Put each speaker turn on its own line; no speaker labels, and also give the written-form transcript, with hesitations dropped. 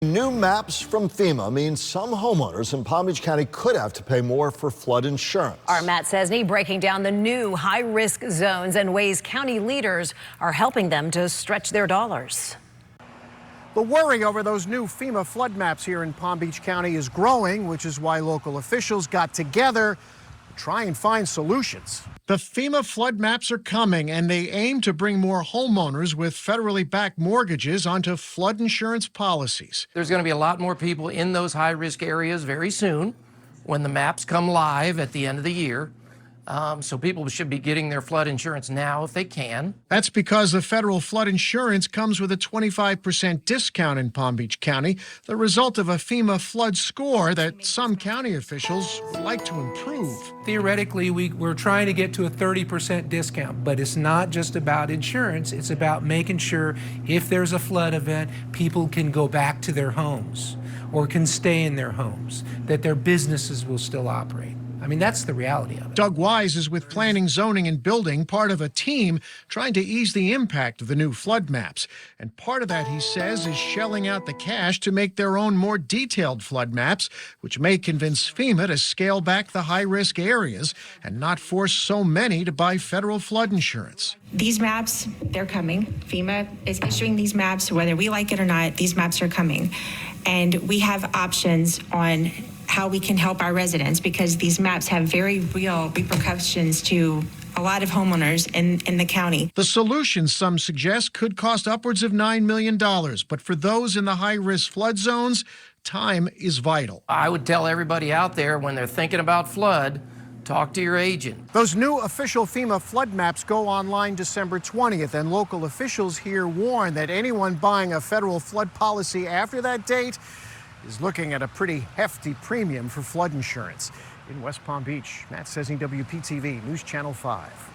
New maps from FEMA mean some homeowners in Palm Beach County could have to pay more for flood insurance.
Our Matt Cesny breaking down the new high-risk zones and ways county leaders are helping them to stretch their dollars.
The worry over those new FEMA flood maps here in Palm Beach County is growing, which is why local officials got together to try and find solutions. The FEMA flood maps are coming, and they aim to bring more homeowners with federally backed mortgages onto flood insurance policies.
There's going to be a lot more people in those high-risk areas very soon when the maps come live at the end of the year. So people should be getting their flood insurance now if they can.
That's because the federal flood insurance comes with a 25% discount in Palm Beach County, the result of a FEMA flood score that some county officials would like to improve.
Theoretically, we're trying to get to a 30% discount, but it's not just about insurance. It's about making sure if there's a flood event, people can go back to their homes or can stay in their homes, that their businesses will still operate. I mean, that's the reality of it.
Doug Wise is with Planning, Zoning, and Building, part of a team trying to ease the impact of the new flood maps. And part of that, he says, is shelling out the cash to make their own more detailed flood maps, which may convince FEMA to scale back the high-risk areas and not force so many to buy federal flood insurance.
These maps, they're coming. FEMA is issuing these maps, whether we like it or not, these maps are coming. And we have options on how we can help our residents because these maps have very real repercussions to a lot of homeowners in the county.
The solution, some suggest, could cost upwards of $9 million. But for those in the high-risk flood zones, time is vital.
I would tell everybody out there when they're thinking about flood, talk to your agent.
Those new official FEMA flood maps go online December 20th, and local officials here warn that anyone buying a federal flood policy after that date is looking at a pretty hefty premium for flood insurance. In West Palm Beach, Matt Cesny, WPTV, News Channel 5.